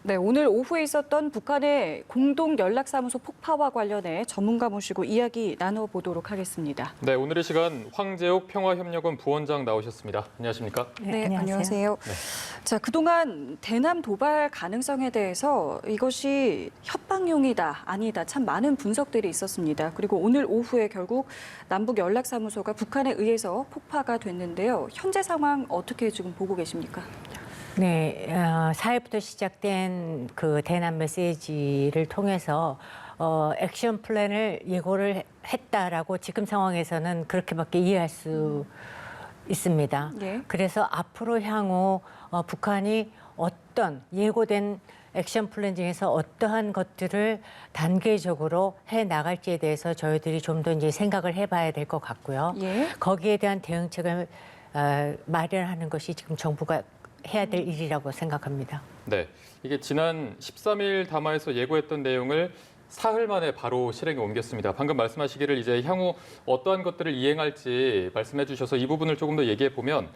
네, 오늘 오후에 있었던 북한의 공동 연락사무소 폭파와 관련해 전문가 모시고 이야기 나눠보도록 하겠습니다. 네, 오늘 이 시간 황재욱 평화협력원 부원장 나오셨습니다. 안녕하십니까? 네, 안녕하세요. 네. 자, 그동안 대남 도발 가능성에 대해서 이것이 협박용이다, 아니다, 참 많은 분석들이 있었습니다. 그리고 오늘 오후에 결국 남북 연락사무소가 북한에 의해서 폭파가 됐는데요. 현재 상황 어떻게 지금 보고 계십니까? 네, 4일부터 시작된 그 대남 메시지를 통해서 액션 플랜을 예고를 했다라고 지금 상황에서는 그렇게밖에 이해할 수 있습니다. 예. 그래서 앞으로 향후 북한이 어떤 예고된 액션 플랜 중에서 어떠한 것들을 단계적으로 해 나갈지에 대해서 저희들이 좀 더 이제 생각을 해봐야 될 것 같고요. 예. 거기에 대한 대응책을 마련하는 것이 지금 정부가 해야 될 일이라고 생각합니다. 네, 이게 지난 13일 담화에서 예고했던 내용을 사흘 만에 바로 실행에 옮겼습니다. 방금 말씀하시기를 이제 향후 어떠한 것들을 이행할지 말씀해 주셔서 이 부분을 조금 더 얘기해 보면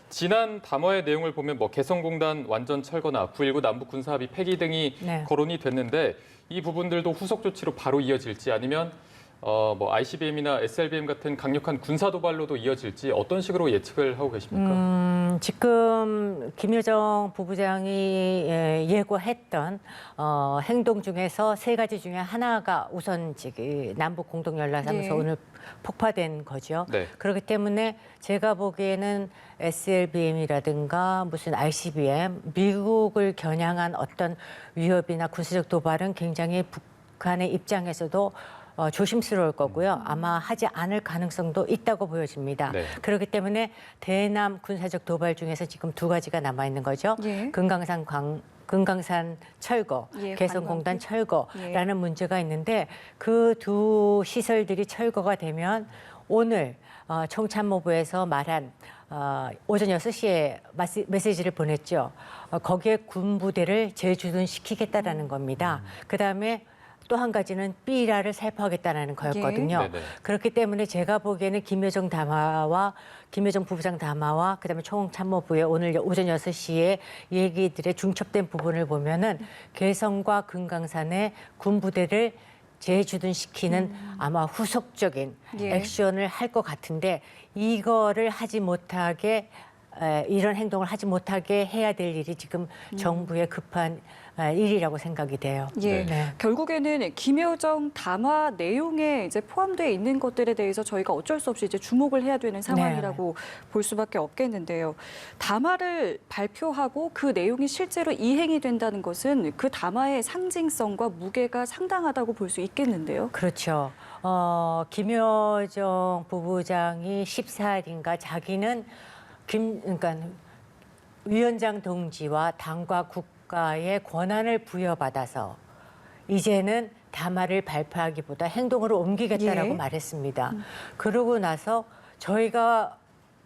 지난 담화의 내용을 보면 뭐 개성공단 완전 철거나 9.19 남북 군사합의 폐기 등이 네. 거론이 됐는데 이 부분들도 후속 조치로 바로 이어질지 아니면 뭐 ICBM이나 SLBM 같은 강력한 군사 도발로도 이어질지 어떤 식으로 예측을 하고 계십니까? 지금 김여정 부부장이 예고했던 행동 중에서 세 가지 중에 하나가 우선 남북 공동연락사무소 네. 오늘 폭파된 거죠. 네. 그렇기 때문에 제가 보기에는 SLBM이라든가 무슨 ICBM, 미국을 겨냥한 어떤 위협이나 군사적 도발은 굉장히 북한의 입장에서도 조심스러울 거고요. 아마 하지 않을 가능성도 있다고 보여집니다. 네. 그렇기 때문에 대남 군사적 도발 중에서 지금 두 가지가 남아 있는 거죠. 예. 금강산 철거, 예, 개성공단 철거라는 예. 문제가 있는데 그 두 시설들이 철거가 되면 오늘 총참모부에서 말한 오전 6시에 메시지를 보냈죠. 거기에 군부대를 재주둔시키겠다라는 겁니다. 그다음에 또 한 가지는 삐라를 살포하겠다는 거였거든요. 예. 네네. 그렇기 때문에 제가 보기에는 김여정 부부장 담화와 그다음에 총참모부의 오늘 오전 6시에 얘기들의 중첩된 부분을 보면은 개성과 금강산에 군부대를 재주둔시키는 아마 후속적인 예. 액션을 할 것 같은데 이거를 하지 못하게 이런 행동을 하지 못하게 해야 될 일이 지금 정부의 급한 일이라고 생각이 돼요. 예, 네. 결국에는 김여정 담화 내용에 이제 포함되어 있는 것들에 대해서 저희가 어쩔 수 없이 이제 주목을 해야 되는 상황이라고 볼 수밖에 없겠는데요. 담화를 발표하고 그 내용이 실제로 이행이 된다는 것은 그 담화의 상징성과 무게가 상당하다고 볼 수 있겠는데요. 그렇죠. 김여정 부부장이 14일인가 자기는 그러니까 위원장 동지와 당과 국가의 권한을 부여받아서 이제는 담화를 발표하기보다 행동으로 옮기겠다라고 예. 말했습니다. 그러고 나서 저희가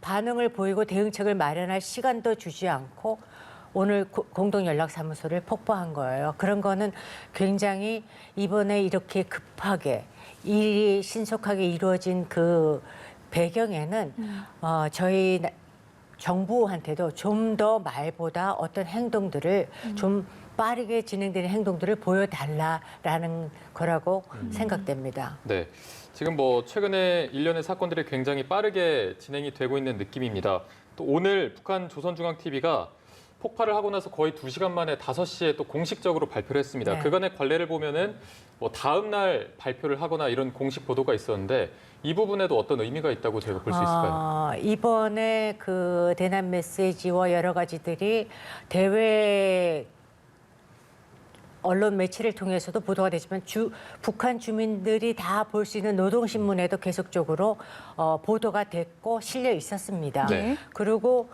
반응을 보이고 대응책을 마련할 시간도 주지 않고 오늘 공동연락사무소를 폭파한 거예요. 그런 거는 굉장히 이번에 이렇게 급하게 일이 신속하게 이루어진 그 배경에는 저희 정부한테도 좀 더 말보다 어떤 행동들을 좀 빠르게 진행되는 행동들을 보여달라라는 거라고 생각됩니다. 네. 지금 뭐 최근에 일련의 사건들이 굉장히 빠르게 진행이 되고 있는 느낌입니다. 또 오늘 북한 조선중앙TV가 폭발을 하고 나서 거의 2시간 만에 5시에 또 공식적으로 발표를 했습니다. 네. 그간의 관례를 보면은 뭐 다음 날 발표를 하거나 이런 공식 보도가 있었는데 이 부분에도 어떤 의미가 있다고 저희가 볼 수 있을까요? 이번에 그 대남 메시지와 여러 가지들이 대외 언론 매체를 통해서도 보도가 되지만 북한 주민들이 다 볼 수 있는 노동신문에도 계속적으로 보도가 됐고 실려 있었습니다. 네. 그리고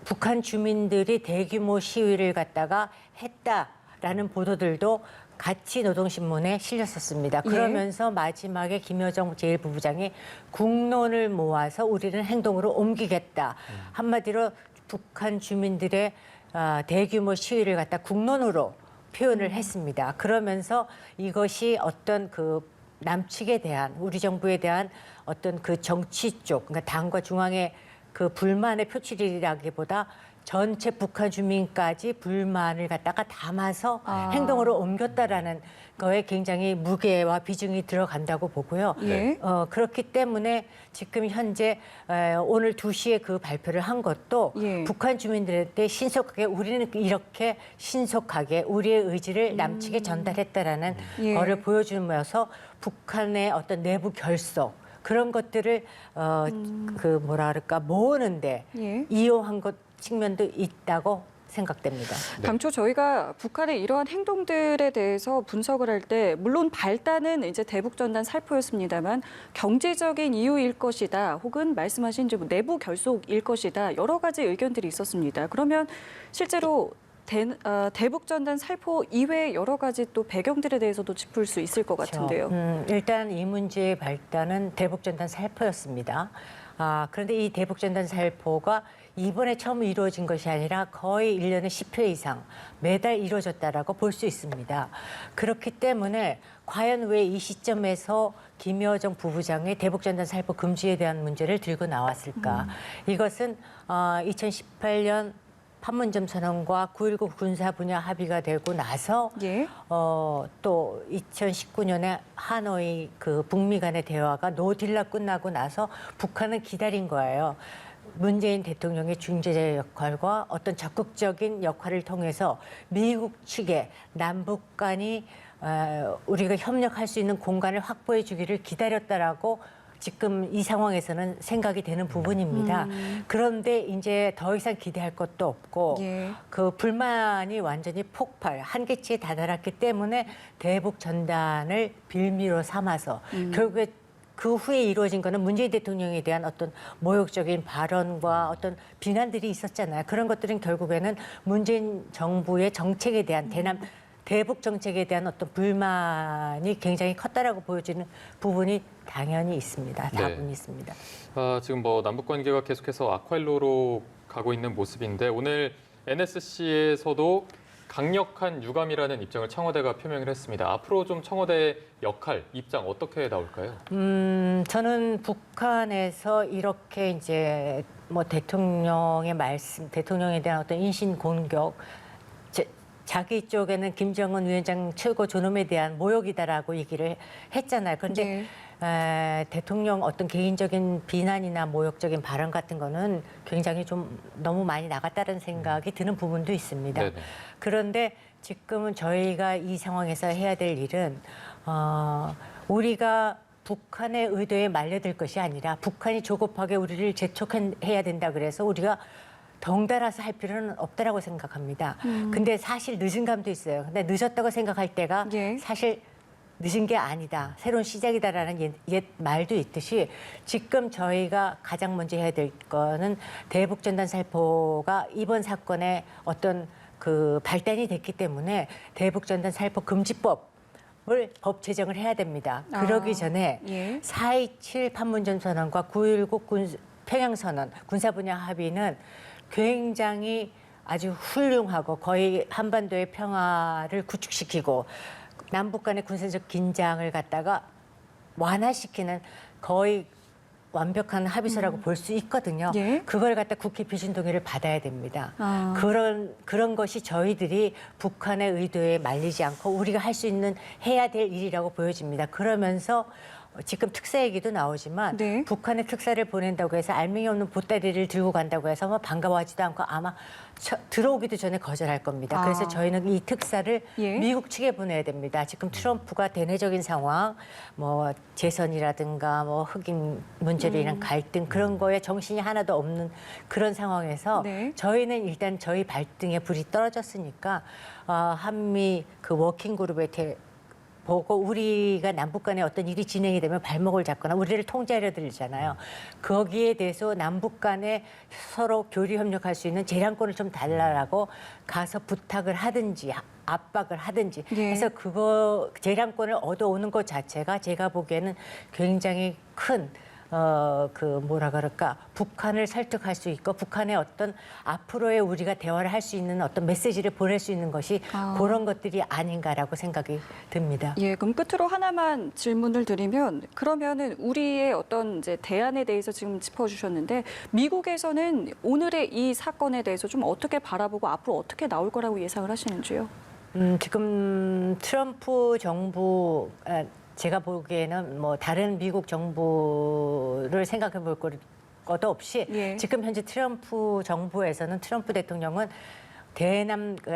북한 주민들이 대규모 시위를 갖다가 했다라는 보도들도 같이 노동신문에 실렸었습니다. 그러면서 마지막에 김여정 제1부부장이 국론을 모아서 우리는 행동으로 옮기겠다. 한마디로 북한 주민들의 대규모 시위를 갖다 국론으로 표현을 했습니다. 그러면서 이것이 어떤 그 남측에 대한 우리 정부에 대한 어떤 그 정치 쪽, 그러니까 당과 중앙의 그 불만의 표출이라기보다 전체 북한 주민까지 불만을 갖다가 담아서 행동으로 옮겼다라는 거에 굉장히 무게와 비중이 들어간다고 보고요. 예. 그렇기 때문에 지금 현재 오늘 2시에 그 발표를 한 것도 예. 북한 주민들한테 신속하게 우리는 이렇게 신속하게 우리의 의지를 남측에 전달했다라는 예. 거를 보여주면서 북한의 어떤 내부 결속 그런 것들을 그 뭐라 그럴까 모으는데 예. 이용한 것 측면도 있다고 생각됩니다. 네. 당초 저희가 북한의 이러한 행동들에 대해서 분석을 할 때 물론 발단은 이제 대북전단 살포였습니다만 경제적인 이유일 것이다 혹은 말씀하신 이제 뭐 내부 결속일 것이다 여러 가지 의견들이 있었습니다. 그러면 실제로 대북전단 살포 이외의 여러 가지 또 배경들에 대해서도 짚을 수 있을 것 같은데요. 일단 이 문제의 발단은 대북전단 살포였습니다. 그런데 이 대북전단 살포가 이번에 처음 이루어진 것이 아니라 거의 1년에 10회 이상 매달 이루어졌다라고 볼 수 있습니다. 그렇기 때문에 과연 왜 이 시점에서 김여정 부부장의 대북전단 살포 금지에 대한 문제를 들고 나왔을까? 이것은 2018년 판문점 선언과 9.19 군사 분야 합의가 되고 나서 예. 또 2019년에 하노이 그 북미 간의 대화가 노딜라 끝나고 나서 북한은 기다린 거예요. 문재인 대통령의 중재자 역할과 어떤 적극적인 역할을 통해서 미국 측에 남북 간이 우리가 협력할 수 있는 공간을 확보해 주기를 기다렸다라고 지금 이 상황에서는 생각이 되는 부분입니다. 그런데 이제 더 이상 기대할 것도 없고 예. 그 불만이 완전히 폭발, 한계치에 다다랐기 때문에 대북 전단을 빌미로 삼아서 결국에 그 후에 이루어진 거는 문재인 대통령에 대한 어떤 모욕적인 발언과 어떤 비난들이 있었잖아요. 그런 것들은 결국에는 문재인 정부의 정책에 대한 대북 정책에 대한 어떤 불만이 굉장히 컸다라고 보여지는 부분이 당연히 있습니다. 다분히 있습니다. 지금 뭐 남북 관계가 계속해서 악화일로로 가고 있는 모습인데 오늘 NSC에서도 강력한 유감이라는 입장을 청와대가 표명을 했습니다. 앞으로 좀 청와대 역할, 입장 어떻게 나올까요? 저는 북한에서 이렇게 이제 뭐 대통령의 말씀, 대통령에 대한 어떤 인신 공격, 자기 쪽에는 김정은 위원장 최고 존엄에 대한 모욕이다라고 얘기를 했잖아요. 그런데 대통령 어떤 개인적인 비난이나 모욕적인 발언 같은 거는 굉장히 좀 너무 많이 나갔다는 생각이 드는 부분도 있습니다. 네네. 그런데 지금은 저희가 이 상황에서 해야 될 일은 우리가 북한의 의도에 말려들 것이 아니라 북한이 조급하게 우리를 재촉해야 된다 그래서 우리가 덩달아서 할 필요는 없다라고 생각합니다. 근데 사실 늦은 감도 있어요. 근데 늦었다고 생각할 때가 예. 사실 늦은 게 아니다. 새로운 시작이다라는 옛 말도 있듯이 지금 저희가 가장 먼저 해야 될 거는 대북전단 살포가 이번 사건의 어떤 그 발단이 됐기 때문에 대북전단 살포 금지법을 법 제정을 해야 됩니다. 그러기 전에 예. 4.27 판문점 선언과 9.19 평양 선언 군사 분야 합의는 굉장히 아주 훌륭하고 거의 한반도의 평화를 구축시키고 남북 간의 군사적 긴장을 갖다가 완화시키는 거의 완벽한 합의서라고 볼 수 있거든요. 예. 그걸 갖다 국회 비준 동의를 받아야 됩니다. 아. 그런 것이 저희들이 북한의 의도에 말리지 않고 우리가 할 수 있는 해야 될 일이라고 보여집니다. 그러면서 지금 특사 얘기도 나오지만 네. 북한에 특사를 보낸다고 해서 알맹이 없는 보따리를 들고 간다고 해서 뭐 반가워하지도 않고 아마 들어오기도 전에 거절할 겁니다. 그래서 저희는 이 특사를 예. 미국 측에 보내야 됩니다. 지금 트럼프가 대내적인 상황, 뭐 재선이라든가 뭐 흑인 문제로 인한 갈등 그런 거에 정신이 하나도 없는 그런 상황에서 네. 저희는 일단 저희 발등에 불이 떨어졌으니까 한미 그 워킹 그룹에 보고 우리가 남북 간에 어떤 일이 진행이 되면 발목을 잡거나 우리를 통제하려 들잖아요. 거기에 대해서 남북 간에 서로 교류 협력할 수 있는 재량권을 좀 달라라고 가서 부탁을 하든지 압박을 하든지 예. 해서 그거 재량권을 얻어오는 것 자체가 제가 보기에는 굉장히 큰 뭐라 그럴까, 북한을 설득할 수 있고 북한의 어떤 앞으로의 우리가 대화를 할 수 있는 어떤 메시지를 보낼 수 있는 것이 그런 것들이 아닌가라고 생각이 듭니다. 예, 그럼 끝으로 하나만 질문을 드리면 그러면은 우리의 어떤 이제 대안에 대해서 지금 짚어주셨는데 미국에서는 오늘의 이 사건에 대해서 좀 어떻게 바라보고 앞으로 어떻게 나올 거라고 예상을 하시는지요? 지금 트럼프 정부 제가 보기에는 뭐 다른 미국 정부를 생각해 볼 것도 없이 예. 지금 현재 트럼프 정부에서는 트럼프 대통령은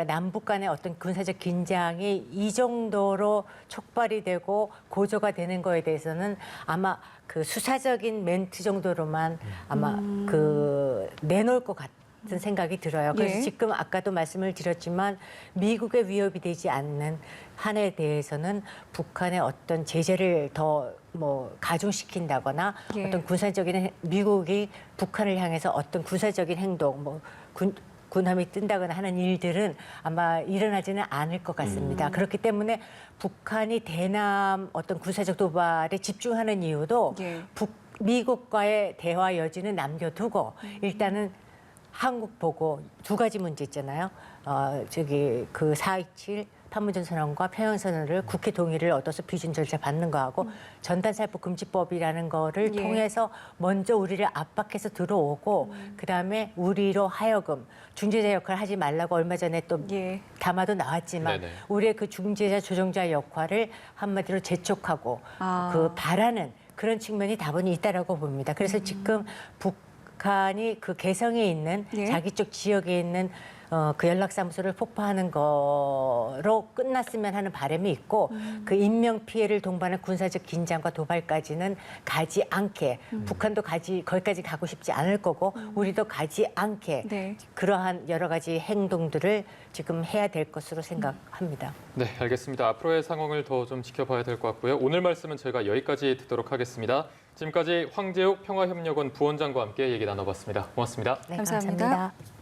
남북 간의 어떤 군사적 긴장이 이 정도로 촉발이 되고 고조가 되는 거에 대해서는 아마 그 수사적인 멘트 정도로만 아마 내놓을 것 같은 생각이 들어요. 그래서 예. 지금 아까도 말씀을 드렸지만 미국의 위협이 되지 않는 한에 대해서는 북한의 어떤 제재를 더 가중시킨다거나 예. 어떤 군사적인 미국이 북한을 향해서 어떤 군사적인 행동 군함이 뜬다거나 하는 일들은 아마 일어나지는 않을 것 같습니다. 그렇기 때문에 북한이 대남 어떤 군사적 도발에 집중하는 이유도 예. 미국과의 대화 여지는 남겨두고 일단은 한국 보고 두 가지 문제 있잖아요. 4.27 판문점 선언과 평양 선언을 국회 동의를 얻어서批准절차 받는 거하고 전단살포 금지법이라는 거를 예. 통해서 먼저 우리를 압박해서 들어오고 그다음에 우리로 하여금 중재자 역할을 하지 말라고 얼마 전에 또 예. 담화도 나왔지만 네네. 우리의 그 중재자 조정자 역할을 한마디로 재촉하고 바라는 그런 측면이 다분히 있다라고 봅니다. 그래서 지금 북한이 그 개성에 있는 예. 자기 쪽 지역에 있는 그 연락사무소를 폭파하는 거로 끝났으면 하는 바람이 있고 그 인명 피해를 동반한 군사적 긴장과 도발까지는 가지 않게 북한도 거기까지 가고 싶지 않을 거고 우리도 가지 않게 네. 그러한 여러 가지 행동들을 지금 해야 될 것으로 생각합니다. 네, 알겠습니다. 앞으로의 상황을 더 좀 지켜봐야 될 것 같고요. 오늘 말씀은 저희가 여기까지 듣도록 하겠습니다. 지금까지 황재욱 평화협력원 부원장과 함께 얘기 나눠봤습니다. 고맙습니다. 네, 감사합니다. 감사합니다.